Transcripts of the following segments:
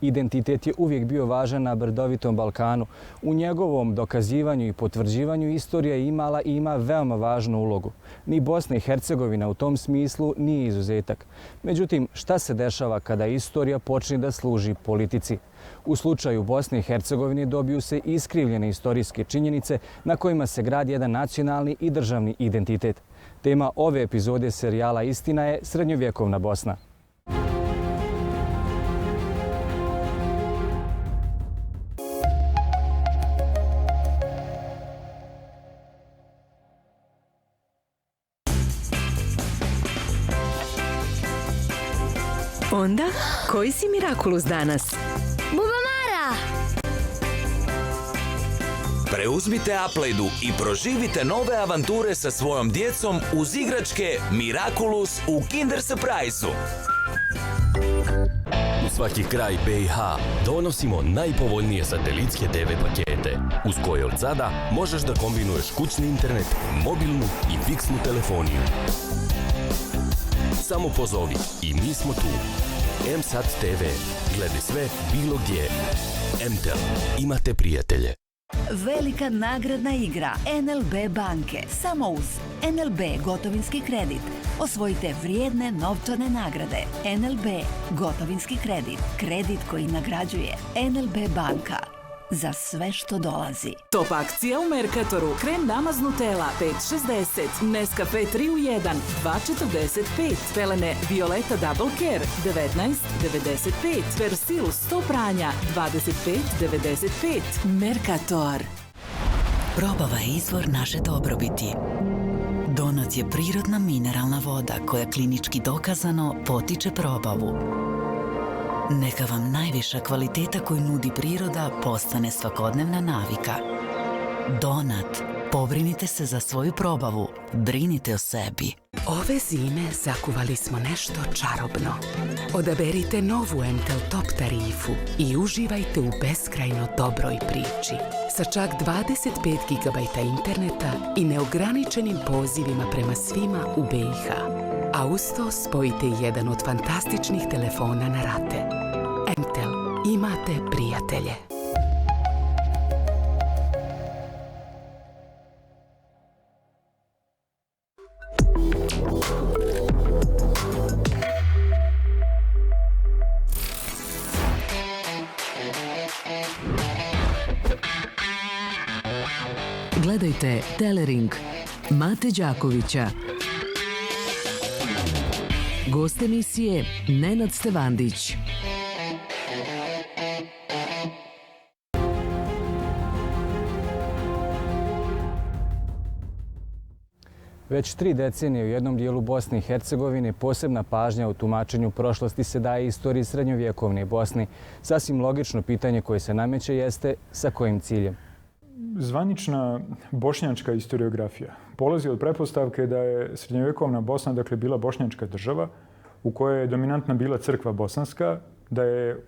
Identitet je uvijek bio važan na brdovitom Balkanu. U njegovom dokazivanju i potvrđivanju istorija je imala i ima veoma važnu ulogu. Ni Bosna i Hercegovina u tom smislu nije izuzetak. Međutim, šta se dešava kada istorija počne da služi politici? U slučaju Bosne i Hercegovine dobiju se iskrivljene istorijske činjenice na kojima se gradi jedan nacionalni i državni identitet. Tema ove epizode serijala Istina je srednjovjekovna Bosna. Onda, koji si Mirakulus danas? Bubamara! Preuzmite Apleidu i proživite nove avanture sa svojom djecom uz igračke Mirakulus u Kinder Surprise-u. U svaki kraj BiH donosimo najpovoljnije satelitske TV pakete, uz koje od sada možeš da kombinuješ kućni internet, mobilnu i fiksnu telefoniju. Samo pozovi i mi smo tu. M-Sat TV. Gledaj sve, bilo gdje. M-Tel. Imate prijatelje. Velika nagradna igra NLB banke. Samo uz NLB gotovinski kredit. Osvojite vrijedne novčane nagrade. NLB gotovinski kredit. Kredit koji nagrađuje. NLB banka. Za sve što dolazi. Top akcija u Mercatoru. Krem namaz Nutella 5,60. Nescafe 3 u 1 2,45. Pelene Violeta Double Care 19,95. Persil 100 pranja 25,95. Mercator. Probava je izvor naše dobrobiti. Donat je prirodna mineralna voda koja klinički dokazano potiče probavu. Neka vam najviša kvaliteta koju nudi priroda postane svakodnevna navika. Donat. Pobrinite se za svoju probavu. Brinite o sebi. Ove zime zakuvali smo nešto čarobno. Odaberite novu M-Tel Top tarifu i uživajte u beskrajno dobroj priči. Sa čak 25 GB interneta i neograničenim pozivima prema svima u BiH. A uz to spojite jedan od fantastičnih telefona na rate. M-Tel. Imate prijatelje. Gledajte Telering Mate Đakovića. Gost emisije Nenad Stevandić. Već 3 decenije u jednom dijelu Bosne i Hercegovine posebna pažnja u tumačenju prošlosti se daje istoriji srednjovjekovne Bosne. Sasvim logično pitanje koje se nameće jeste sa kojim ciljem? Zvanična bošnjačka historiografija polazi od pretpostavke da je srednjovjekovna Bosna bila bošnjačka država u kojoj je dominantna bila crkva bosanska, da je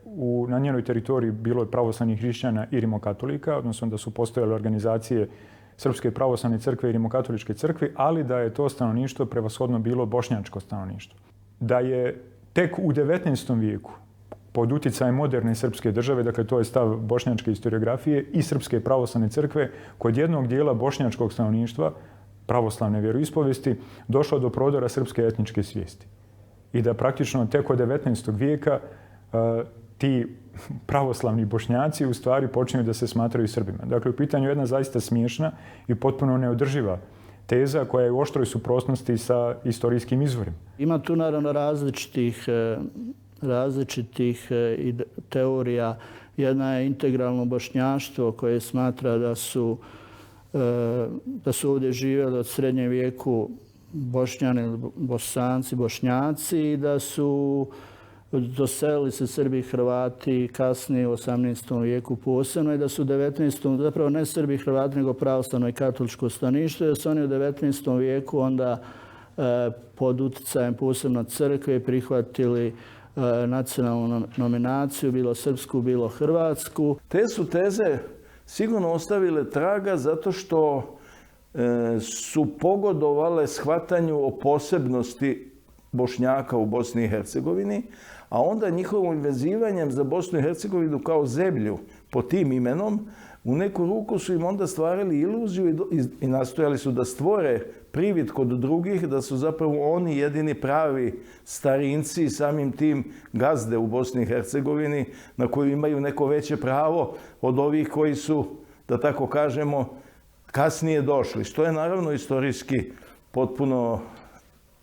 na njenoj teritoriji bilo pravoslavnih hrišćana i rimokatolika, odnosno da su postojale organizacije Srpske pravoslavne crkve i rimokatoličke crkve, ali da je to stanovništvo prevashodno bilo bošnjačko stanovništvo. Da je tek u 19. vijeku pod utjecajem moderne srpske države, dakle to je stav bošnjačke historiografije i Srpske pravoslavne crkve, kod jednog dijela bošnjačkog stanovništva, pravoslavne vjeroispovesti, došlo do prodora srpske etničke svijesti. I da praktično tek od 19. vijeka ti pravoslavni Bošnjaci u stvari počinju da se smatraju Srbima. Dakle, u pitanju je jedna zaista smiješna i potpuno neodrživa teza koja je u oštroj suprotnosti sa istorijskim izvorima. Ima tu naravno različitih teorija. Jedna je integralno bošnjaštvo koje smatra da su ovdje živjeli od srednjem vijeku Bošnjani, Bosanci, Bošnjaci i da su doselili se Srbi i Hrvati kasnije u 18. vijeku posebno i da su u 19. zapravo ne Srbi i Hrvati nego pravoslavno i katoličko stanovništvo i da su oni u 19. vijeku onda pod utjecajem posebno crkve prihvatili nacionalnu nominaciju, bilo srpsku, bilo hrvatsku. Te su teze sigurno ostavile traga zato što su pogodovale shvatanju o posebnosti Bošnjaka u Bosni i Hercegovini, a onda njihovim vezivanjem za Bosnu i Hercegovinu kao zemlju pod tim imenom, u neku ruku su im onda stvarali iluziju i nastojali su da stvore privid kod drugih, da su zapravo oni jedini pravi starinci i samim tim gazde u Bosni i Hercegovini na koju imaju neko veće pravo od ovih koji su, da tako kažemo, kasnije došli. Što je naravno istorijski potpuno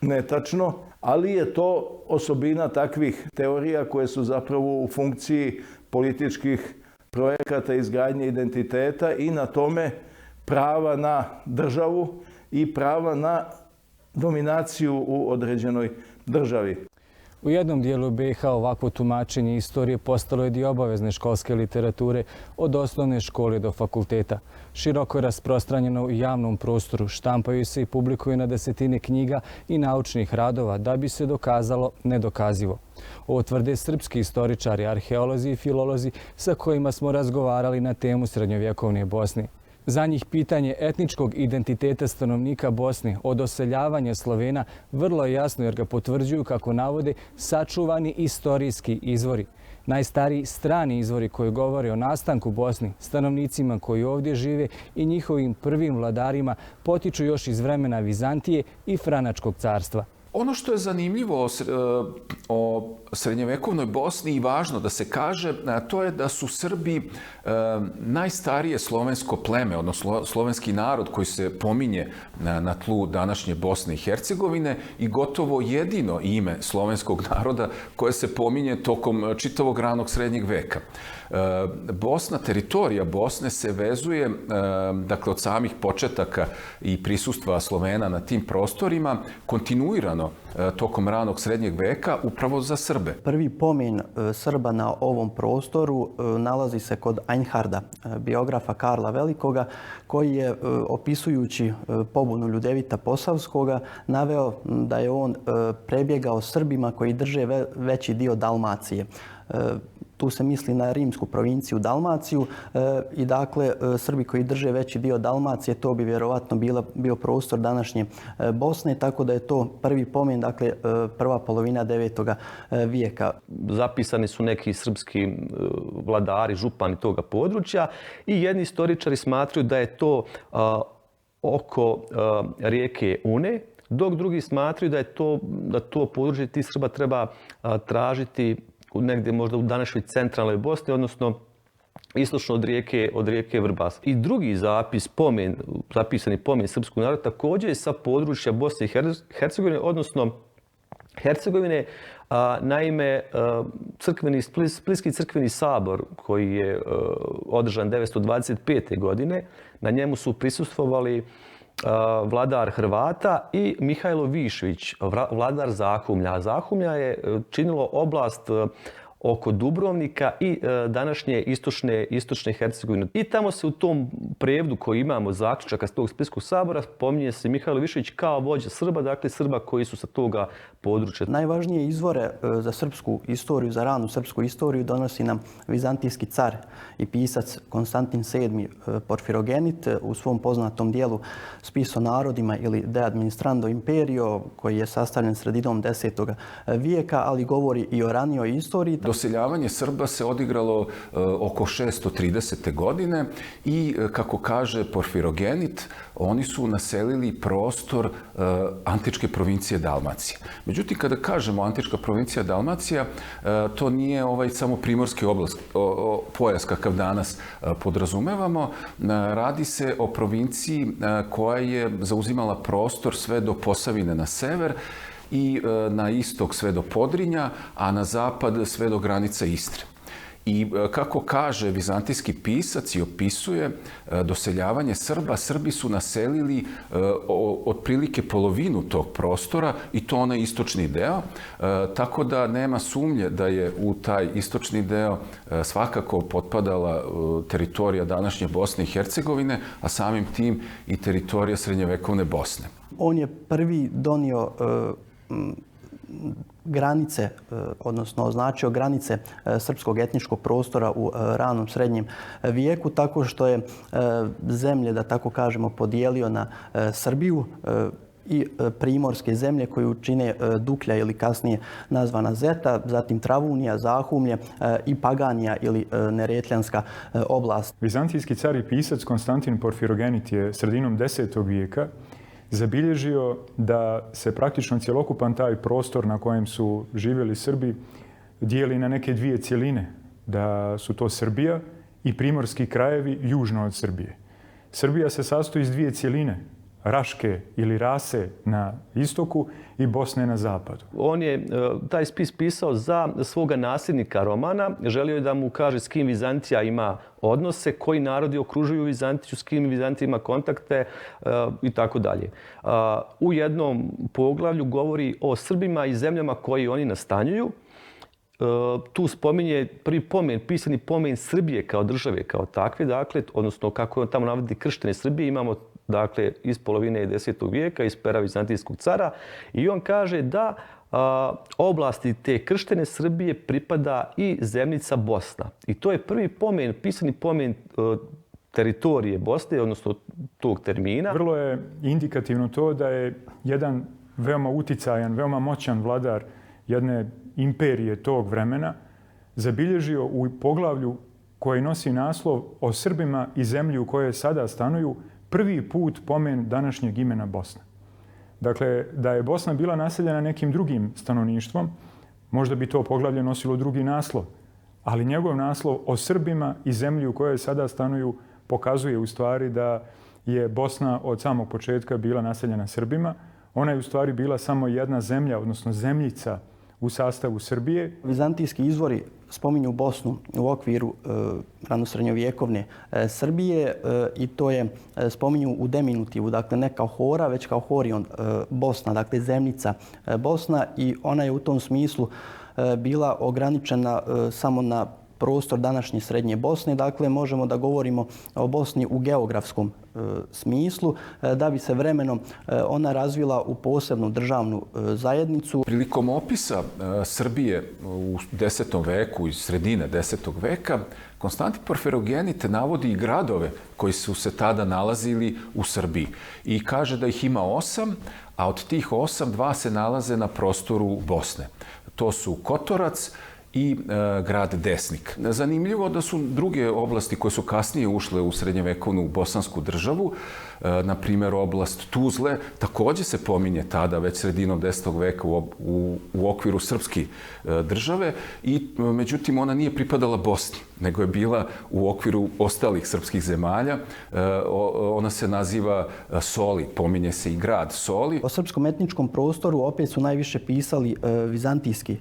netačno, ali je to osobina takvih teorija koje su zapravo u funkciji političkih projekata izgradnje identiteta i na tome prava na državu i prava na dominaciju u određenoj državi. U jednom dijelu BiH ovakvo tumačenje istorije postalo je dio obavezne školske literature od osnovne škole do fakulteta. Široko je rasprostranjeno u javnom prostoru, štampaju se i publikuju na desetine knjiga i naučnih radova da bi se dokazalo nedokazivo. Ovo tvrde srpski istoričari, arheolozi i filolozi sa kojima smo razgovarali na temu srednjovjekovne Bosne. Za njih pitanje etničkog identiteta stanovnika Bosne od doseljavanja Slovena vrlo je jasno jer ga potvrđuju, kako navode, sačuvani istorijski izvori. Najstariji strani izvori koji govore o nastanku Bosne, stanovnicima koji ovdje žive i njihovim prvim vladarima potiču još iz vremena Vizantije i Franačkog carstva. Ono što je zanimljivo o srednjevekovnoj Bosni i važno da se kaže, to je da su Srbi najstarije slovensko pleme, odnosno slovenski narod koji se pominje na tlu današnje Bosne i Hercegovine i gotovo jedino ime slovenskog naroda koje se pominje tokom čitavog ranog srednjeg veka. Bosna, teritorija Bosne se vezuje, dakle, od samih početaka i prisustva Slovena na tim prostorima kontinuirano tokom ranog srednjeg veka upravo za Srbe. Prvi pomen Srba na ovom prostoru nalazi se kod Einharda, biografa Karla Velikoga, koji je, opisujući pobunu Ljudevita Posavskoga, naveo da je on prebjegao Srbima koji drže veći dio Dalmacije. Tu se misli na rimsku provinciju Dalmaciju i dakle Srbi koji drže veći dio Dalmacije, to bi vjerovatno bio prostor današnje Bosne, tako da je to prvi pomen, dakle prva polovina 9. vijeka. Zapisani su neki srpski vladari, župani toga područja i jedni istoričari smatraju da je to oko rijeke Une, dok drugi smatraju da to područje tih Srba treba tražiti negdje možda u današnjoj centralnoj Bosni, odnosno istočno od rijeke Vrbas. I drugi zapisani pomen srpskog naroda također je sa područja Bosne i Hercegovine, odnosno Hercegovine. Naime, Splitski crkveni sabor koji je održan 925. godine, na njemu su prisustvovali vladar Hrvata i Mihajlo Višević, vladar Zahumlja. Zahumlja je činilo oblast oko Dubrovnika i današnje istočne Hercegovine. I tamo se u tom prevodu koji imamo zaključaka s tog Splitskog sabora spominje se Mihajlo Višević kao vođa Srba, dakle Srba koji su sa toga područja. Najvažnije izvore za srpsku istoriju, za ranu srpsku istoriju donosi nam vizantijski car i pisac Konstantin VII Porfirogenit u svom poznatom dijelu Spis o narodima ili De administrando imperio, koji je sastavljen sredinom 10. vijeka, ali govori i o ranijoj istoriji. Doseljavanje Srba se odigralo oko 630. godine i, kako kaže Porfirogenit, oni su naselili prostor antičke provincije Dalmacije. Međutim, kada kažemo antička provincija Dalmacija, to nije samo primorski oblast, pojas kakav danas podrazumevamo. Radi se o provinciji koja je zauzimala prostor sve do Posavine na sever i na istok sve do Podrinja, a na zapad sve do granica Istre. I kako kaže vizantijski pisac i opisuje doseljavanje Srba, Srbi su naselili otprilike polovinu tog prostora i to onaj istočni deo, tako da nema sumnje da je u taj istočni deo svakako potpadala teritorija današnje Bosne i Hercegovine, a samim tim i teritorija srednjevekovne Bosne. On je prvi donio granice, odnosno označio granice srpskog etničkog prostora u ranom srednjem vijeku, tako što je zemlje, da tako kažemo, podijelio na Srbiju, i primorske zemlje koju čine Duklja ili kasnije nazvana Zeta, zatim Travunija, Zahumlje i Paganija ili Neretljanska oblast. Vizantijski car i pisac Konstantin Porfirogenit je sredinom 10. vijeka zabilježio da se praktično cjelokupan taj prostor na kojem su živjeli Srbi dijeli na neke dvije cjeline, da su to Srbija i primorski krajevi južno od Srbije. Srbija se sastoji iz dvije cjeline, Raške ili Rase na istoku i Bosne na zapadu. On je taj spis pisao za svoga nasljednika Romana. Želio je da mu kaže s kim Vizantija ima odnose, koji narodi okružuju Vizantiju, s kim Vizantija ima kontakte i tako dalje. U jednom poglavlju govori o Srbima i zemljama koji oni nastanjuju. Tu spominje prvi pomen, pisani pomen Srbije kao države, kao takve, dakle, odnosno kako on tamo navodi krštene Srbije, imamo dakle iz polovine 10. vijeka, iz pera Vizantijskog cara, i on kaže da oblasti te krštene Srbije pripada i zemljica Bosna. I to je prvi pomen, pisani pomen teritorije Bosne, odnosno tog termina. Vrlo je indikativno to da je jedan veoma uticajan, veoma moćan vladar jedne imperije tog vremena zabilježio u poglavlju koji nosi naslov o Srbima i zemlji u kojoj sada stanuju prvi put pomen današnjeg imena Bosna. Dakle, da je Bosna bila naseljena nekim drugim stanovništvom, možda bi to poglavlje nosilo drugi naslov. Ali njegov naslov o Srbima i zemlji u kojoj sada stanuju pokazuje u stvari da je Bosna od samog početka bila naseljena Srbima. Ona je u stvari bila samo jedna zemlja, odnosno zemljica u sastavu Srbije. Vizantijski izvori spominju Bosnu u okviru ranosrednjovjekovne Srbije i to je spominju u deminutivu, dakle ne kao Hora, već kao Horion Bosna, dakle zemljica Bosna, i ona je u tom smislu bila ograničena samo na prostor današnje srednje Bosne. Dakle, možemo da govorimo o Bosni u geografskom smislu, da bi se vremenom ona razvila u posebnu državnu zajednicu. Prilikom opisa Srbije u 10. veku, iz sredine 10. veka, Konstantin Porfirogenit navodi i gradove koji su se tada nalazili u Srbiji. I kaže da ih ima 8, a od tih 8, 2 se nalaze na prostoru Bosne. To su Kotorac i grad Desnik. Zanimljivo da su druge oblasti koje su kasnije ušle u srednjevekovnu bosansku državu, na primjer oblast Tuzle, također se pominje tada, već sredinom 10. veka u okviru srpske države, i međutim ona nije pripadala Bosni, nego je bila u okviru ostalih srpskih zemalja. Ona se naziva Soli, pominje se i grad Soli. O srpskom etničkom prostoru opet su najviše pisali vizantijski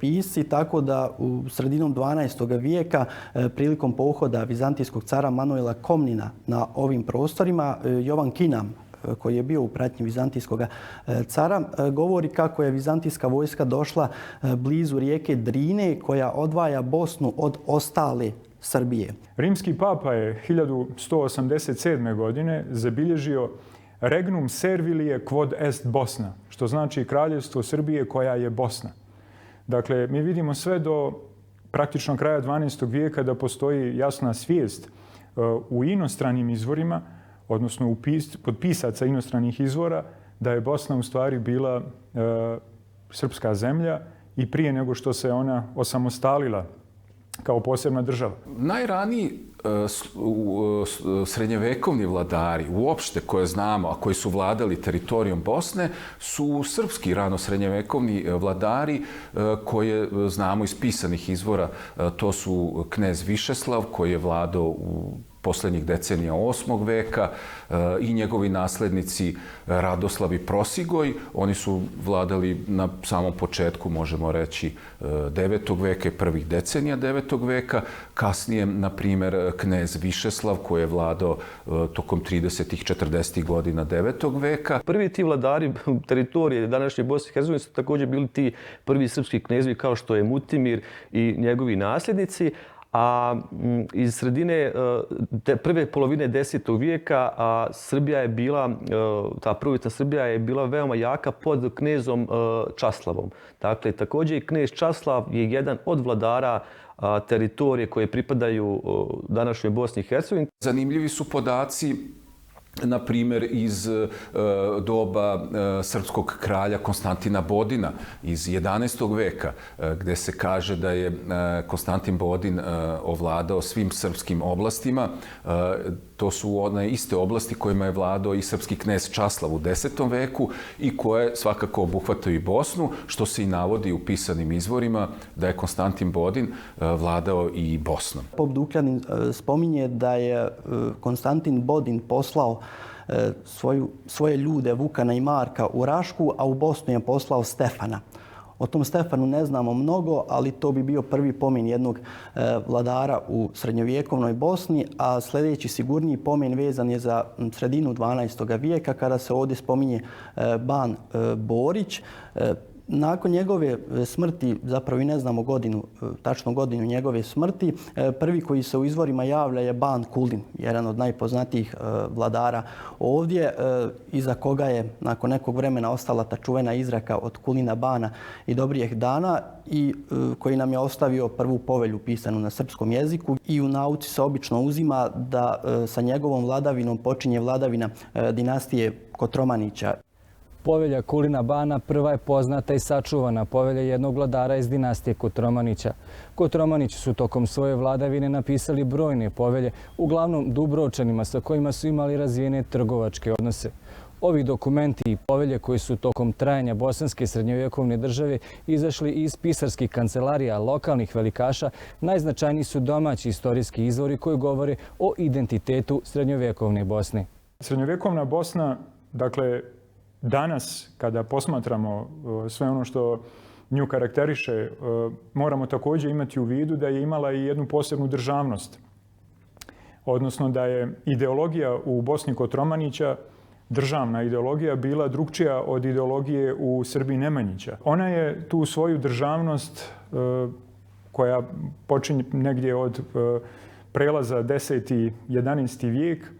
pisci, tako da u sredinom 12. vijeka prilikom pohoda vizantijskog cara Manuela Komnina na ovim prostorima, Jovan Kinam, koji je bio u pratnji vizantijskog cara, govori kako je vizantijska vojska došla blizu rijeke Drine koja odvaja Bosnu od ostale Srbije. Rimski papa je 1187. godine zabilježio Regnum servilie quod est Bosna, što znači kraljevstvo Srbije koja je Bosna. Dakle, mi vidimo sve do praktično kraja 12. vijeka da postoji jasna svijest u inostranim izvorima, odnosno kod pisaca inostranih izvora, da je Bosna u stvari bila srpska zemlja i prije nego što se ona osamostalila kao posebna država. Najraniji srednjevekovni vladari, uopšte koje znamo, a koji su vladali teritorijom Bosne, su srpski rano srednjevekovni vladari koje znamo iz pisanih izvora. To su knez Višeslav koji je vladao u posljednjih decenija 8. veka i njegovi naslednici Radoslav i Prosigoj. Oni su vladali na samom početku, možemo reći, 9. veka i prvih decenija 9. veka. Kasnije, na primjer, knez Višeslav koji je vladao tokom 30. i 40. godina 9. veka. Prvi ti vladari teritorije današnje Bosne i Hercegovine su također bili ti prvi srpski knezovi kao što je Mutimir i njegovi nasljednici. A iz sredine prve polovine 10. vijeka Srbija je bila, ta prvobitna Srbija je bila veoma jaka pod knezom Časlavom. Dakle, također i knez Časlav je jedan od vladara teritorije koje pripadaju današnjoj Bosni i Hercegovini. Zanimljivi su podaci na primjer iz doba srpskog kralja Konstantina Bodina iz 11. veka, gdje se kaže da je Konstantin Bodin ovladao svim srpskim oblastima. To su one iste oblasti kojima je vladao i srpski knez Časlav u 10. veku i koje svakako obuhvataju i Bosnu, što se i navodi u pisanim izvorima da je Konstantin Bodin vladao i Bosnom. Pop Dukljanin spominje da je Konstantin Bodin poslao svoje ljude Vukana i Marka u Rašku, a u Bosnu je poslao Stefana. O tom Stefanu ne znamo mnogo, ali to bi bio prvi pomen jednog vladara u srednjovjekovnoj Bosni, a sljedeći sigurniji pomen vezan je za sredinu 12. vijeka kada se ovdje spominje ban Borić. Nakon njegove smrti, zapravo i ne znamo tačnu godinu njegove smrti, prvi koji se u izvorima javlja je ban Kuldin, jedan od najpoznatijih vladara ovdje, iza koga je nakon nekog vremena ostala ta čuvena izreka od Kulina bana i dobrijeh dana, i koji nam je ostavio prvu povelju pisanu na srpskom jeziku. I u nauci se obično uzima da sa njegovom vladavinom počinje vladavina dinastije Kotromanića. Povelja Kulina bana prva je poznata i sačuvana povelja jednog vladara iz dinastije Kotromanića. Kotromanići su tokom svoje vladavine napisali brojne povelje, uglavnom Dubrovčanima sa kojima su imali razvijene trgovačke odnose. Ovi dokumenti i povelje koji su tokom trajanja bosanske srednjovjekovne države izašli iz pisarskih kancelarija lokalnih velikaša, najznačajniji su domaći istorijski izvori koji govore o identitetu srednjovjekovne Bosne. Srednjovjekovna Bosna, dakle, danas, kada posmatramo sve ono što nju karakteriše, moramo također imati u vidu da je imala i jednu posebnu državnost. Odnosno da je ideologija u Bosni Kotromanića, državna ideologija, bila drugčija od ideologije u Srbiji Nemanjića. Ona je tu svoju državnost koja počinje negdje od prelaza 10. i 11. vijek,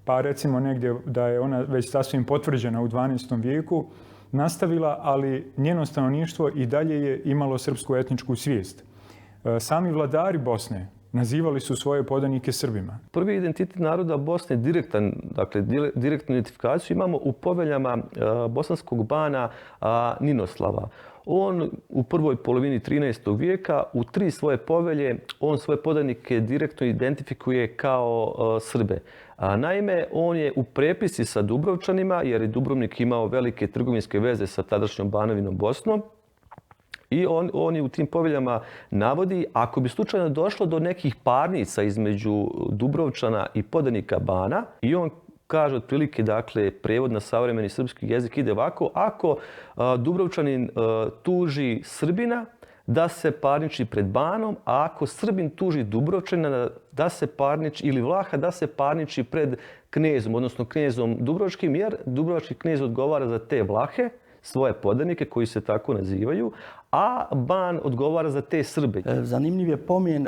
pa recimo negdje da je ona već sasvim potvrđena u 12. vijeku, nastavila, ali njeno stanovništvo i dalje je imalo srpsku etničku svijest. Sami vladari Bosne nazivali su svoje podanike Srbima. Prvi identitet naroda Bosne, direktnu identifikaciju imamo u poveljama bosanskog bana Ninoslava. On u prvoj polovini 13. vijeka u 3 svoje povelje on svoje podanike direktno identifikuje kao Srbe. Naime, on je u prepisi sa Dubrovčanima, jer je Dubrovnik imao velike trgovinske veze sa tadašnjom Banovinom Bosnom, i on je u tim poveljama navodi, ako bi slučajno došlo do nekih parnica između Dubrovčana i podanika Bana, i on kaže otprilike, dakle, prevod na savremeni srpski jezik ide ovako: ako Dubrovčanin tuži Srbina, da se parniči pred Banom, a ako Srbin tuži Dubrovčanina, da se parniči, ili Vlaha, da se parniči pred knezom, odnosno knezom Dubrovačkim, jer Dubrovački knez odgovara za te Vlahe, svoje podanike koji se tako nazivaju, a Ban odgovara za te Srbe. Zanimljiv je pomen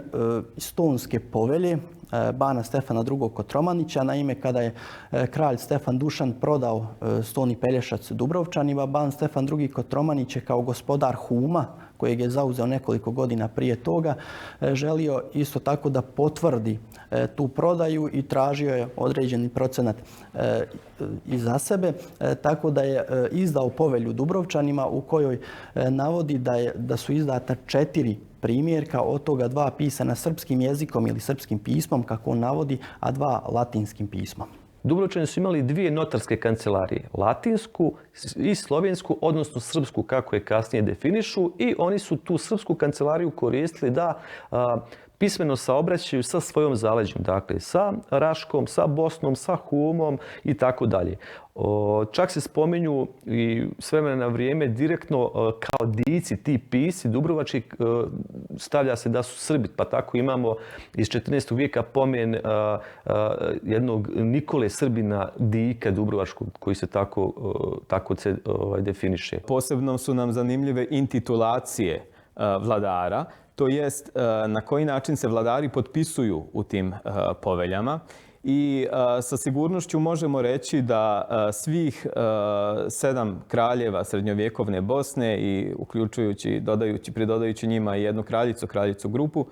Stonske povelje bana Stefana II. Kotromanića. Naime, kada je kralj Stefan Dušan prodao Ston i Pelješac Dubrovčanima, ban Stefan II. Kotromanić je kao gospodar Huma, kojeg je zauzeo nekoliko godina prije toga, želio isto tako da potvrdi tu prodaju i tražio je određeni procenat i za sebe, tako da je izdao povelju Dubrovčanima u kojoj navodi da su izdata 4 primjerka, od toga 2 pisana srpskim jezikom ili srpskim pismom, kako on navodi, a 2 latinskim pismom. Dubrovčani su imali 2 notarske kancelarije, latinsku i slovensku, odnosno srpsku, kako je kasnije definišu, i oni su tu srpsku kancelariju koristili da pismeno saobraćaju sa svojom zaleđem, dakle sa Raškom, sa Bosnom, sa Humom i tako dalje. Čak se spominju i s vremena na vrijeme direktno kao dici, ti pisi Dubrovački, stavlja se da su Srbi, pa tako imamo iz 14. vijeka pomen jednog Nikole Srbina Dika Dubrovačkog, koji se tako definiše. Posebno su nam zanimljive intitulacije vladara, to jest na koji način se vladari potpisuju u tim poveljama. I sa sigurnošću možemo reći da svih 7 kraljeva srednjovjekovne Bosne, i uključujući, pridodajući njima i jednu kraljicu Grupu,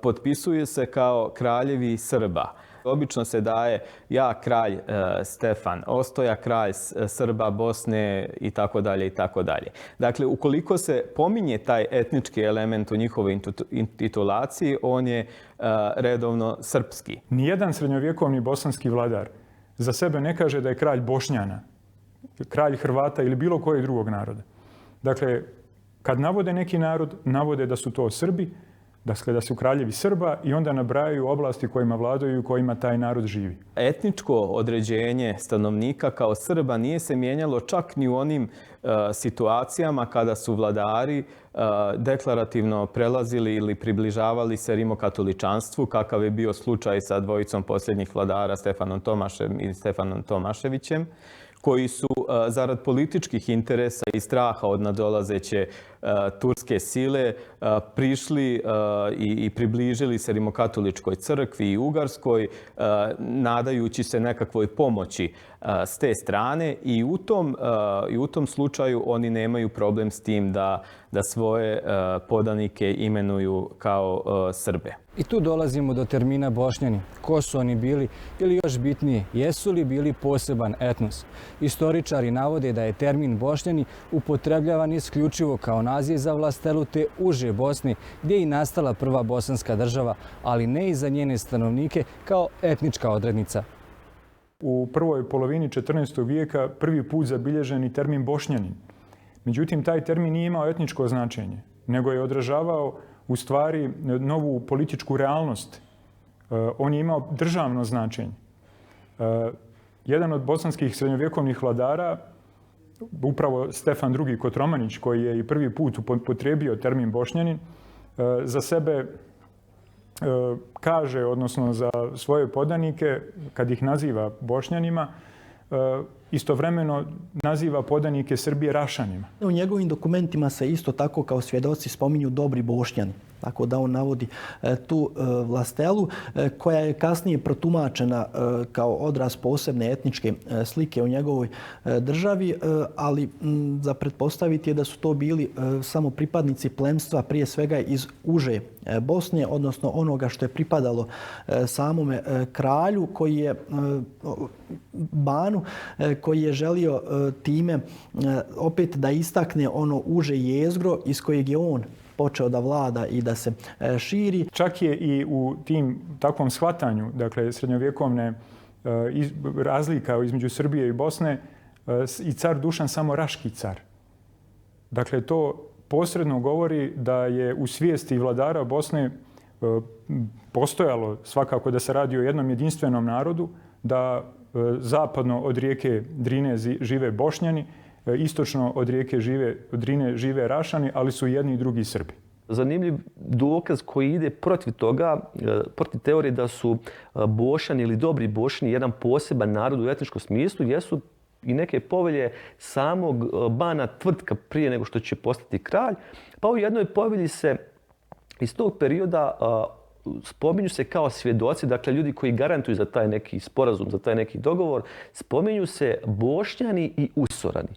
potpisuje se kao kraljevi Srba. Obično se daje ja kralj Stefan Ostoja, kralj Srba, Bosne i tako dalje i tako dalje. Dakle, ukoliko se pominje taj etnički element u njihovoj intitulaciji, on je redovno srpski. Nijedan srednjovjekovni bosanski vladar za sebe ne kaže da je kralj Bošnjana, kralj Hrvata ili bilo kojeg drugog naroda. Dakle, kad navode neki narod, navode da su to Srbi, dakle da su kraljevi Srba i onda nabrajaju oblasti kojima vladaju i u kojima taj narod živi. Etničko određenje stanovnika kao Srba nije se mijenjalo čak ni u onim situacijama kada su vladari deklarativno prelazili ili približavali se rimokatoličanstvu, kakav je bio slučaj sa dvojicom posljednjih vladara Stefanom Tomašem i Stefanom Tomaševićem, koji su zarad političkih interesa i straha od nadolazeće turske sile prišli i približili se rimokatoličkoj crkvi i Ugarskoj, nadajući se nekakvoj pomoći s te strane i u tom slučaju oni nemaju problem s tim da svoje podanike imenuju kao Srbe. I tu dolazimo do termina Bošnjani. Ko su oni bili ili još bitnije, jesu li bili poseban etnos? Istoričari navode da je termin Bošnjani upotrebljavan isključivo kao naziv za vlastelu te uže Bosne, gdje je i nastala prva bosanska država, ali ne i za njene stanovnike kao etnička odrednica. U prvoj polovini 14. vijeka prvi put zabilježen i termin Bošnjanin. Međutim, taj termin nije imao etničko značenje, nego je odražavao u stvari novu političku realnost. On je imao državno značenje. Jedan od bosanskih srednjovjekovnih vladara, upravo Stefan II. Kotromanić, koji je i prvi put upotrijebio termin Bošnjanin, za sebe kaže, odnosno za svoje podanike, kad ih naziva Bošnjanima, istovremeno naziva podanike Srbije Rašanima. U njegovim dokumentima se isto tako kao svjedoci spominju dobri Bošnjani. Tako da on navodi tu vlastelu koja je kasnije protumačena kao odraz posebne etničke slike u njegovoj državi, ali za pretpostaviti je da su to bili samo pripadnici plemstva prije svega iz uže Bosne, odnosno onoga što je pripadalo samome kralju koji je Banu, koji je želio time opet da istakne ono uže jezgro iz kojeg je on počeo da vlada i da se širi. Čak je i u tim takvom shvatanju, dakle srednjovjekovne razlika između Srbije i Bosne, i car Dušan samo Raški car. Dakle, to posredno govori da je u svijesti vladara Bosne postojalo svakako da se radi o jednom jedinstvenom narodu, da zapadno od rijeke Drine žive Bošnjani, istočno od rijeke Drine žive Rašani, ali su jedni i drugi Srbi. Zanimljiv dokaz koji ide protiv toga, protiv teorije da su Bošani ili dobri Bošani jedan poseban narod u etničkom smislu, jesu i neke povelje samog Bana Tvrtka prije nego što će postati kralj. Pa u jednoj povelji se iz tog perioda spominju se kao svjedoci, dakle ljudi koji garantuju za taj neki sporazum, za taj neki dogovor, spominju se Bošnjani i Usorani.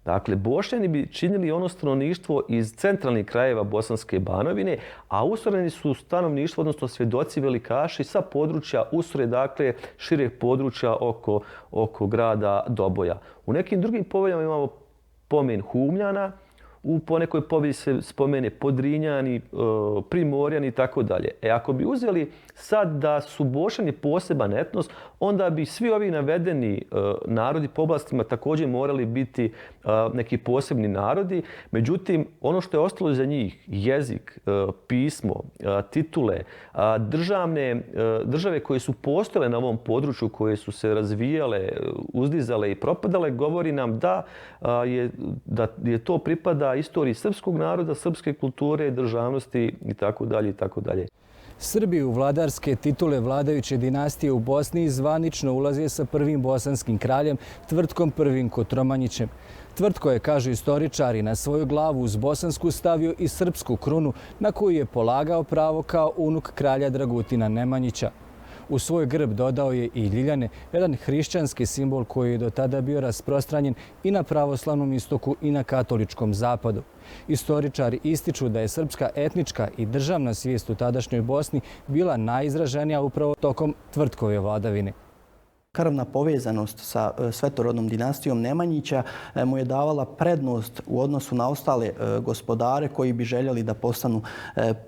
Dakle, Bošnjani bi činili ono stanovništvo iz centralnih krajeva Bosanske Banovine, a Usorani su stanovništvo, odnosno svjedoci velikaši sa područja Usore, dakle šireg područja oko grada Doboja. U nekim drugim poveljama imamo pomen Humljana, u ponekoj povelji se spomene Podrinjani, Primorjani i tako dalje. Ako bi uzeli sad da su Bošani poseban etnos, onda bi svi ovi navedeni narodi po oblastima također morali biti neki posebni narodi. Međutim, ono što je ostalo za njih, jezik, pismo, titule, države koje su postojale na ovom području, koje su se razvijale, uzdizale i propadale, govori nam da je to pripada istoriji srpskog naroda, srpske kulture, državnosti itd. itd. Srbi u vladarske titule vladajuće dinastije u Bosni zvanično ulaze sa prvim bosanskim kraljem Tvrtkom I. Kotromanjićem. Tvrtko je, kažu istoričari, na svoju glavu uz bosansku stavio i srpsku krunu na koju je polagao pravo kao unuk kralja Dragutina Nemanjića. U svoj grb dodao je i ljiljane, jedan hrišćanski simbol koji je do tada bio rasprostranjen i na pravoslavnom istoku i na katoličkom zapadu. Istoričari ističu da je srpska etnička i državna svijest u tadašnjoj Bosni bila najizraženija upravo tokom Tvrtkove vladavine. Krvna povezanost sa svetorodnom dinastijom Nemanjića mu je davala prednost u odnosu na ostale gospodare koji bi željeli da postanu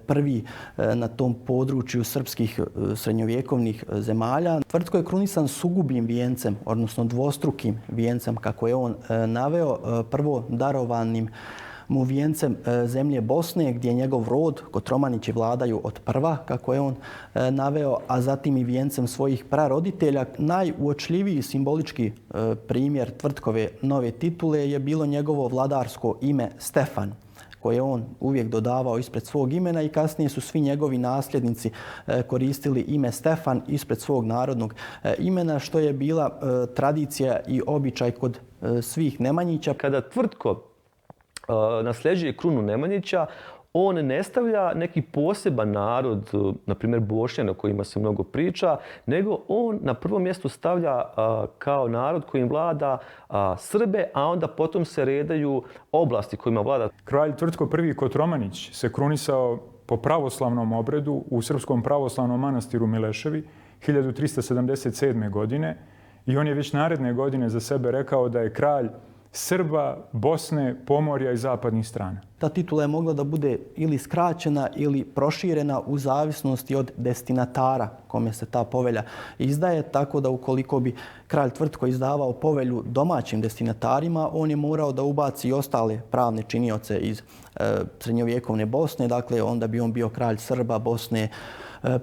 prvi na tom području srpskih srednjovjekovnih zemalja. Tvrtko je krunisan sugubim vijencem, odnosno dvostrukim vijencem, kako je on naveo, prvo darovanim mu vijencem zemlje Bosne, gdje njegov rod, Kotromanići, vladaju od prva, kako je on naveo, a zatim i vijencem svojih praroditelja. Najuočljiviji simbolički primjer Tvrtkove nove titule je bilo njegovo vladarsko ime Stefan, koje je on uvijek dodavao ispred svog imena i kasnije su svi njegovi nasljednici koristili ime Stefan ispred svog narodnog imena, što je bila tradicija i običaj kod svih Nemanjića. Kada Tvrtko nasljeđuje krunu Nemanjića, on ne stavlja neki poseban narod, na primjer Bošnjane o kojima se mnogo priča, nego on na prvom mjestu stavlja kao narod kojim vlada Srbe, a onda potom se redaju oblasti kojima vlada. Kralj Tvrtko I Kotromanić se krunisao po pravoslavnom obredu u Srpskom pravoslavnom manastiru Mileševi 1377. godine i on je već naredne godine za sebe rekao da je kralj Srba, Bosne, Pomorja i zapadnih strana. Ta titula je mogla da bude ili skraćena ili proširena u zavisnosti od destinatara kome se ta povelja izdaje, tako da ukoliko bi kralj Tvrtko izdavao povelju domaćim destinatarima, on je morao da ubaci i ostale pravne činioce iz srednjovjekovne Bosne, dakle onda bi on bio kralj Srba, Bosne,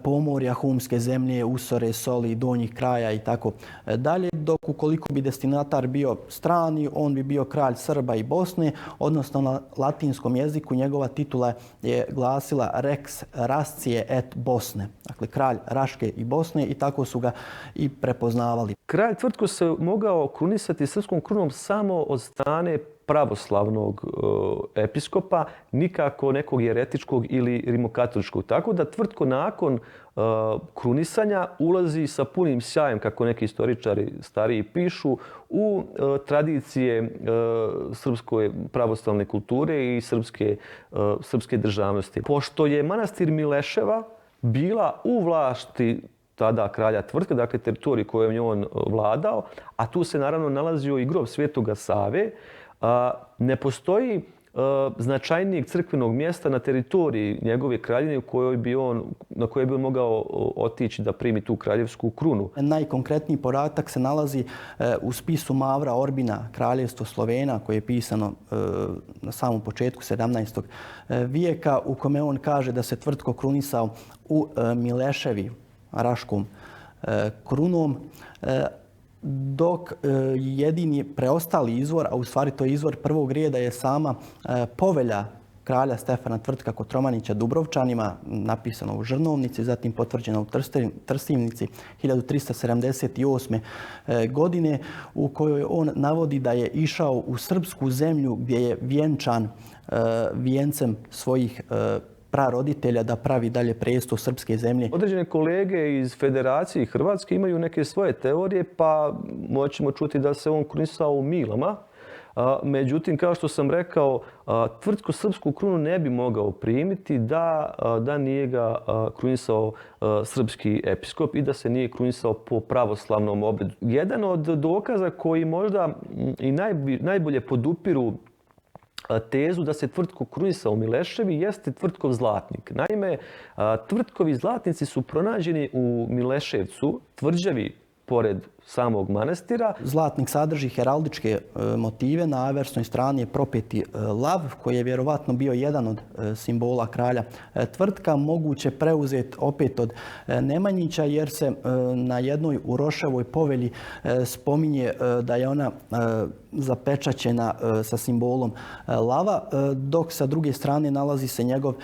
Pomorja, Humske zemlje, Usore, Soli, Donjih kraja i tako dalje, dok ukoliko bi destinatar bio strani, on bi bio kralj Srba i Bosne, odnosno na latinskom jeziku njegova titula je glasila Rex Rascije et Bosne, dakle kralj Raške i Bosne, i tako su ga i prepoznavali. Kralj Tvrtko se mogao krunisati srpskom krunom samo od strane pravoslavnog episkopa, nikako nekog jeretičkog ili rimokatoličkog. Tako da Tvrtko nakon krunisanja ulazi sa punim sjajem, kako neki istoričari stariji pišu, u tradicije srpske pravoslavne kulture i srpske državnosti. Pošto je manastir Mileševa bila u vlasti tada kralja Tvrtka, dakle teritoriji kojom je on vladao, a tu se naravno nalazio i grob Svetoga Save, ne postoji značajnijeg crkvenog mjesta na teritoriji njegove kraljevine na koje bi on mogao otići da primi tu kraljevsku krunu. Najkonkretniji podatak se nalazi u spisu Mavra Orbina, Kraljevstvo Slovena, koje je pisano na samom početku 17. vijeka, u kome on kaže da se Tvrtko krunisao u Mileševi, Raškom krunom, dok jedini preostali izvor, a u stvari to je izvor prvog reda, je sama povelja kralja Stefana Tvrtka Kotromanića Dubrovčanima, napisano u Žrnovnici, zatim potvrđeno u Trstivnici 1378. godine, u kojoj on navodi da je išao u srpsku zemlju gdje je vjenčan vijencem svojih praroditelja da pravi dalje presto srpske zemlje. Određene kolege iz Federacije Hrvatske imaju neke svoje teorije, pa moćemo čuti da se on krunisao u Milama. Međutim, kao što sam rekao, Tvrtko srpsku krunu ne bi mogao primiti da nije ga krunisao srpski episkop i da se nije krunisao po pravoslavnom obredu. Jedan od dokaza koji možda i najbolje podupiru tezu da se Tvrtko krunisao u Mileševi jeste Tvrtkov zlatnik. Naime, Tvrtkovi zlatnici su pronađeni u Mileševcu, tvrđavi pored samog manastira. Zlatnik sadrži heraldičke motive. Na aversnoj strani je propeti lav, koji je vjerovatno bio jedan od simbola kralja Tvrtka, moguće preuzet opet od Nemanjića, jer se na jednoj Uroševoj povelji spominje da je ona zapečaćena sa simbolom lava, dok sa druge strane nalazi se njegov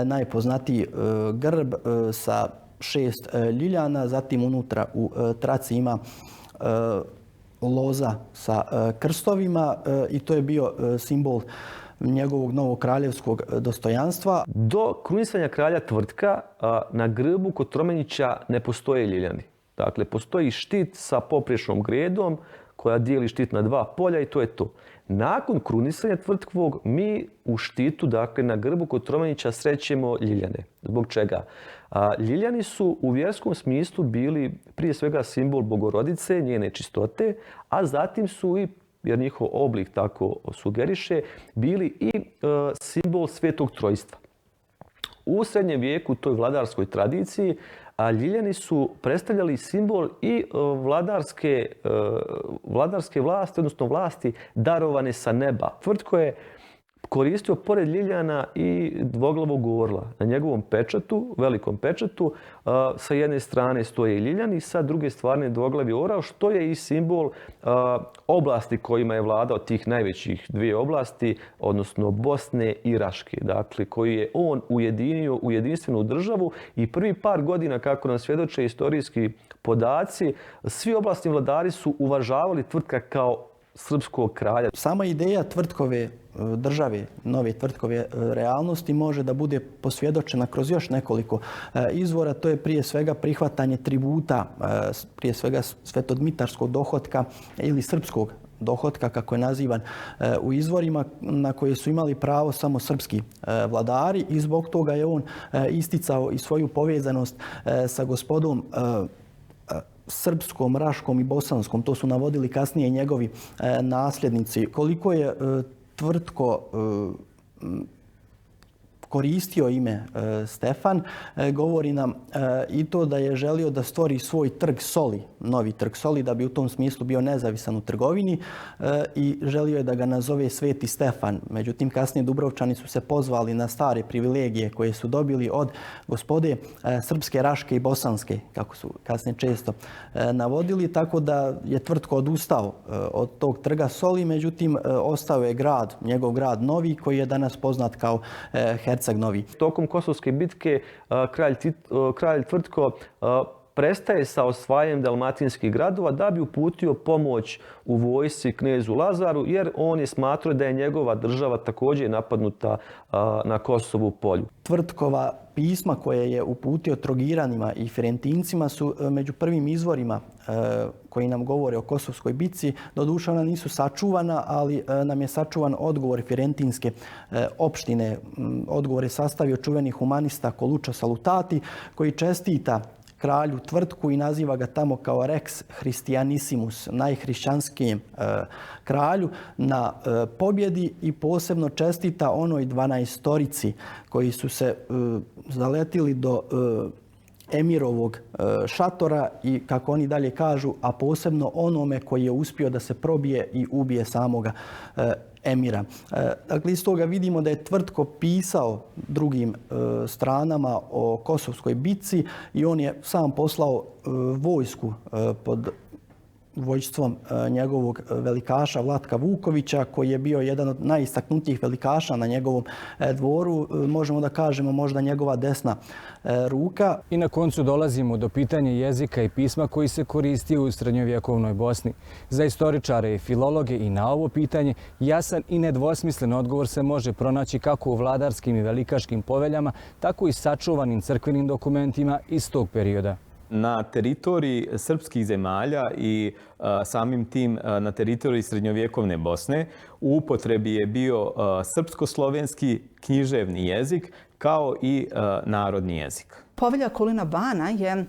najpoznatiji grb sa 6 ljiljana, zatim unutra u traci ima loza sa krstovima i to je bio simbol njegovog novog kraljevskog dostojanstva. Do krunisanja kralja Tvrtka na grbu Kotromenića ne postoje ljiljani. Dakle, postoji štit sa popriješnom gredom koja dijeli štit na dva polja i to je to. Nakon krunisanja Tvrtkovog mi u štitu, dakle na grbu Kotromenića srećemo ljiljane. Zbog čega? Ljiljani su u vjerskom smislu bili prije svega simbol Bogorodice, njene čistote, a zatim su i, jer njihov oblik tako sugeriše, bili i simbol Svetog Trojstva. U srednjem vijeku, u toj vladarskoj tradiciji, ljiljani su predstavljali simbol i vladarske vlasti, odnosno vlasti darovane sa neba. Tvrtko je koristio pored ljiljana i dvoglavog orla. Na njegovom pečatu, velikom pečatu, sa jedne strane stoje ljiljani, sa druge strane dvoglavi orao, što je i simbol oblasti kojima je vladao tih najvećih dvije oblasti, odnosno Bosne i Raške. Dakle, koji je on ujedinio u jedinstvenu državu i prvi par godina, kako nam svjedoče istorijski podaci, svi oblastni vladari su uvažavali Tvrtka kao srpskog kralja. Sama ideja Tvrtkove države, nove Tvrtkove realnosti može da bude posvjedočena kroz još nekoliko izvora. To je prije svega prihvatanje tributa, prije svega svetodmitarskog dohotka ili srpskog dohotka, kako je nazivan u izvorima, na koje su imali pravo samo srpski vladari i zbog toga je on isticao i svoju povezanost sa gospodom srpskom, raškom i bosanskom. To su navodili kasnije njegovi nasljednici. Koliko je Tvrtko koristio ime Stefan, govori nam i to da je želio da stvori svoj trg soli, novi trg soli, da bi u tom smislu bio nezavisan u trgovini i želio je da ga nazove Sveti Stefan. Međutim, kasnije Dubrovčani su se pozvali na stare privilegije koje su dobili od gospode srpske, raške i bosanske, kako su kasnije često navodili, tako da je Tvrtko odustao od tog trga soli, međutim, ostao je grad, njegov grad Novi, koji je danas poznat kao Herceg Novi. Tokom Kosovske bitke kralj Tvrtko prestaje sa osvajanjem dalmatinskih gradova da bi uputio pomoć u vojsci knezu Lazaru, jer on je smatrao da je njegova država također napadnuta na Kosovu polju. Tvrtkova pisma koje je uputio Trogiranima i Firentincima su među prvim izvorima koji nam govore o Kosovskoj bitci. Doduše ona nisu sačuvana, ali nam je sačuvan odgovor Firentinske opštine. Odgovor je sastavio čuveni humanista Coluccio Salutati, koji čestita kralju Tvrtku i naziva ga tamo kao Rex Christianissimus, najhrišćanskijem kralju, na pobjedi i posebno čestita onoj 12-torici koji su se zaletili do emirovog šatora i, kako oni dalje kažu, a posebno onome koji je uspio da se probije i ubije samoga emira. Dakle, iz toga vidimo da je Tvrtko pisao drugim stranama o Kosovskoj bitci i on je sam poslao vojsku pod vojstvom njegovog velikaša Vlatka Vukovića, koji je bio jedan od najistaknutijih velikaša na njegovom dvoru. Možemo da kažemo možda njegova desna ruka. I na koncu dolazimo do pitanja jezika i pisma koji se koristio u srednjovjekovnoj Bosni. Za istoričare i filologe i na ovo pitanje jasan i nedvosmislen odgovor se može pronaći kako u vladarskim i velikaškim poveljama, tako i sačuvanim crkvenim dokumentima iz tog perioda. Na teritoriji srpskih zemalja i samim tim na teritoriji srednjovjekovne Bosne u upotrebi je bio srpsko-slovenski književni jezik kao i narodni jezik. Povelja Kulina Bana je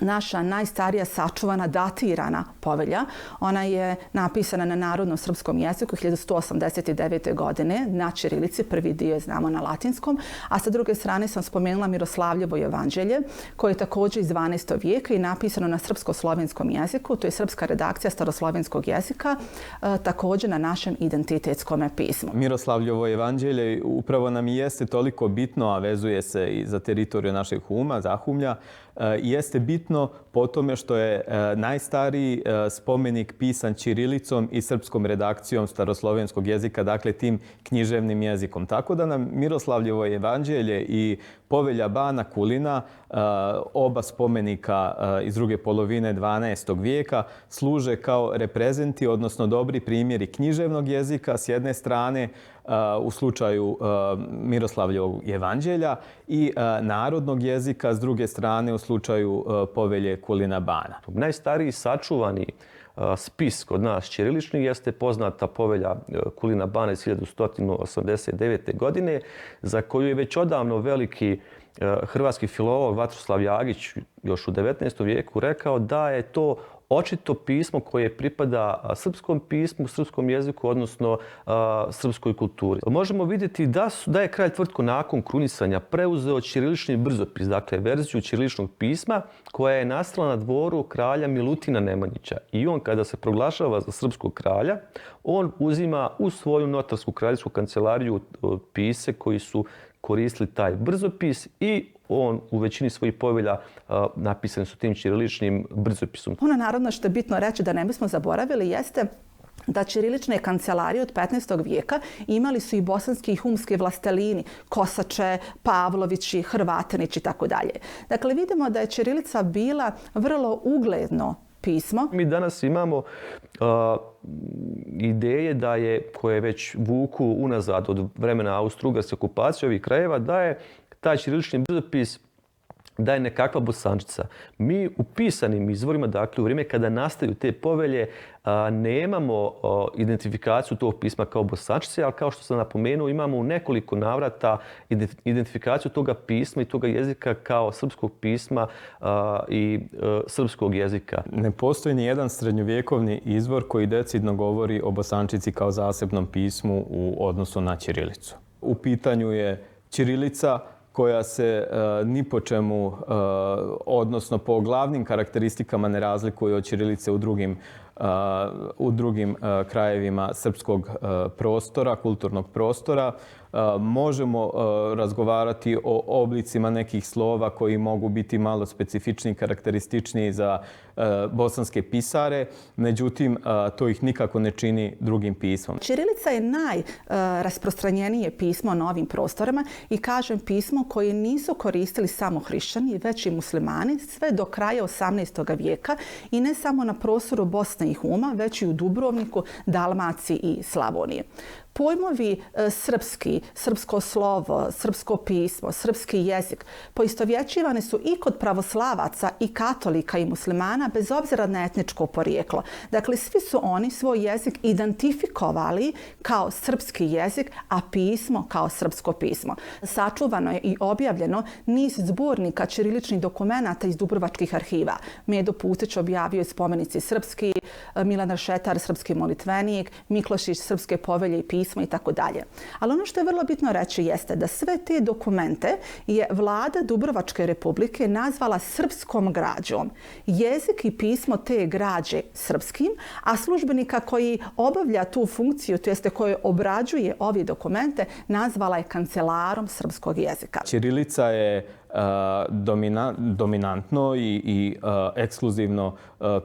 naša najstarija sačuvana datirana povelja. Ona je napisana na narodnom srpskom jeziku 1189. godine na ćirilici, prvi dio je znamo na latinskom, a sa druge strane sam spomenula Miroslavljevo evanđelje koje je također iz 12. vijeka i napisano na srpsko-slovenskom jeziku. To je srpska redakcija staroslovenskog jezika, također na našem identitetskom pismu. Miroslavljevo evanđelje upravo nam i jeste toliko bitno, a vezuje se i za teritoriju našeg Huma, Zahumlja, jeste bitno po tome što je najstariji spomenik pisan ćirilicom i srpskom redakcijom staroslovenskog jezika, dakle tim književnim jezikom. Tako da nam Miroslavljevo evanđelje i Povelja Bana Kulina, oba spomenika iz druge polovine 12. vijeka, služe kao reprezenti, odnosno dobri primjeri književnog jezika s jedne strane u slučaju Miroslavljevog evanđelja i narodnog jezika s druge strane u slučaju povelje Kulina Bana. Najstariji sačuvani spis kod nas ćirilični jeste poznata povelja Kulina Bana iz 1189. godine, za koju je već odavno veliki hrvatski filolog Vatroslav Jagić još u 19. vijeku rekao da je to očito pismo koje pripada srpskom pismu, srpskom jeziku, odnosno srpskoj kulturi. Možemo vidjeti da je kralj Tvrtko nakon krunisanja preuzeo ćirilični brzopis, dakle verziju ćiriličnog pisma koja je nastala na dvoru kralja Milutina Nemanjića. I on kada se proglašava za srpskog kralja, on uzima u svoju notarsku kraljevsku kancelariju pise koji su koristili taj brzopis i on u većini svojih povelja napisani su tim ćiriličnim brzopisom. Ono naravno što je bitno reći da ne bismo zaboravili jeste da ćirilične kancelarije od 15. vijeka imali su i bosanski i humski vlastelini, Kosače, Pavlovići, Hrvatanići i tako dalje. Dakle, vidimo da je ćirilica bila vrlo ugledno pismo. Mi danas imamo ideje koje već vuku unazad od vremena Austro-Ugarske okupacije ovih krajeva, da je taj ćirilični brzopis da je nekakva bosančica. Mi u pisanim izvorima, dakle u vrijeme kada nastaju te povelje, nemamo identifikaciju tog pisma kao bosančice, ali kao što sam napomenuo, imamo u nekoliko navrata identifikaciju toga pisma i toga jezika kao srpskog pisma i srpskog jezika. Ne postoji ni jedan srednjovjekovni izvor koji decidno govori o bosančici kao zasebnom pismu u odnosu na ćirilicu. U pitanju je ćirilica koja se ni po čemu, odnosno po glavnim karakteristikama ne razlikuje od ćirilice u drugim krajevima srpskog prostora, kulturnog prostora. Možemo razgovarati o oblicima nekih slova koji mogu biti malo specifičniji, karakterističniji za bosanske pisare, međutim, to ih nikako ne čini drugim pismom. Ćirilica je najrasprostranjenije pismo na ovim prostorima i kažem pismo koje nisu koristili samo hrišćani, već i muslimani sve do kraja 18. vijeka i ne samo na prostoru Bosne i Huma, već i u Dubrovniku, Dalmaciji i Slavoniji. Pojmovi srpski, srpsko slovo, srpsko pismo, srpski jezik poistovjećivane su i kod pravoslavaca i katolika i muslimana bez obzira na etničko porijeklo. Dakle, svi su oni svoj jezik identifikovali kao srpski jezik, a pismo kao srpsko pismo. Sačuvano je i objavljeno niz zbornika ćiriličnih dokumenata iz Dubrovačkih arhiva. Medo Pustić objavio je spomenici srpski, Milan Rešetar srpski molitvenik, Miklošić srpske povelje i pismo i tako dalje. Ali ono što je vrlo bitno reći jeste da sve te dokumente je vlada Dubrovačke republike nazvala srpskom građom. Jezik i pismo te građe srpskim, a službenika koji obavlja tu funkciju, to jeste koji obrađuje ovi dokumente, nazvala je kancelarom srpskog jezika. Ćirilica je dominantno i ekskluzivno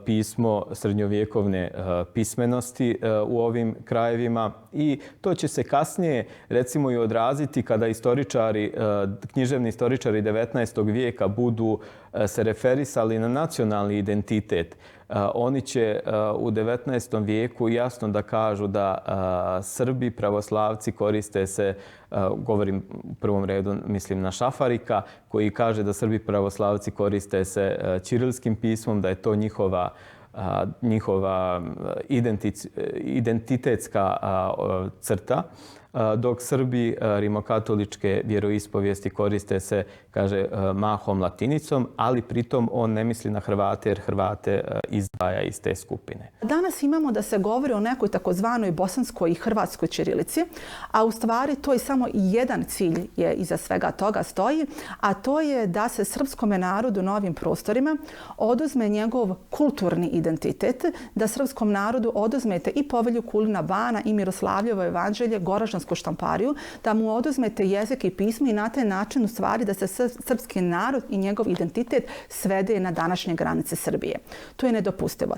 pismo srednjovjekovne pismenosti u ovim krajevima i to će se kasnije recimo i odraziti kada književni istoričari 19. vijeka budu se referisali na nacionalni identitet. Oni će u 19. vijeku jasno da kažu da Srbi, pravoslavci koriste se, govorim u prvom redu, mislim na Šafarika, koji kaže da Srbi pravoslavci koriste se ćirilskim pismom, da je to njihova identitetska crta, dok Srbi rimokatoličke vjeroispovijesti koriste se, kaže, mahom latinicom, ali pritom on ne misli na Hrvate jer Hrvate izdvaja iz te skupine. Danas imamo da se govori o nekoj takozvanoj bosanskoj i hrvatskoj ćirilici, a u stvari to je samo jedan cilj je iza svega toga stoji, a to je da se srpskome narodu na ovim prostorima oduzme njegov kulturni identitet, da srpskom narodu oduzmete i povelju Kulina Bana i Miroslavljevo evanđelje, Goraždansku štampariju, da mu oduzmete jezik i pismo i na taj način u stvari da se srpski narod i njegov identitet svede na današnje granice Srbije. To je nedopustivo.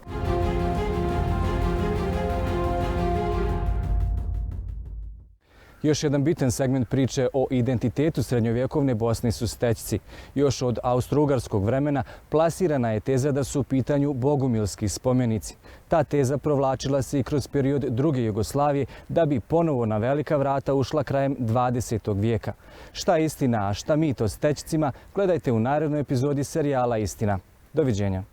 Još jedan bitan segment priče o identitetu srednjovjekovne Bosne su stećci. Još od austro-ugarskog vremena plasirana je teza da su u pitanju bogumilski spomenici. Ta teza provlačila se i kroz period druge Jugoslavije da bi ponovo na velika vrata ušla krajem 20. vijeka. Šta je istina, a šta mit o stećcima, gledajte u narednoj epizodi serijala Istina. Doviđenja.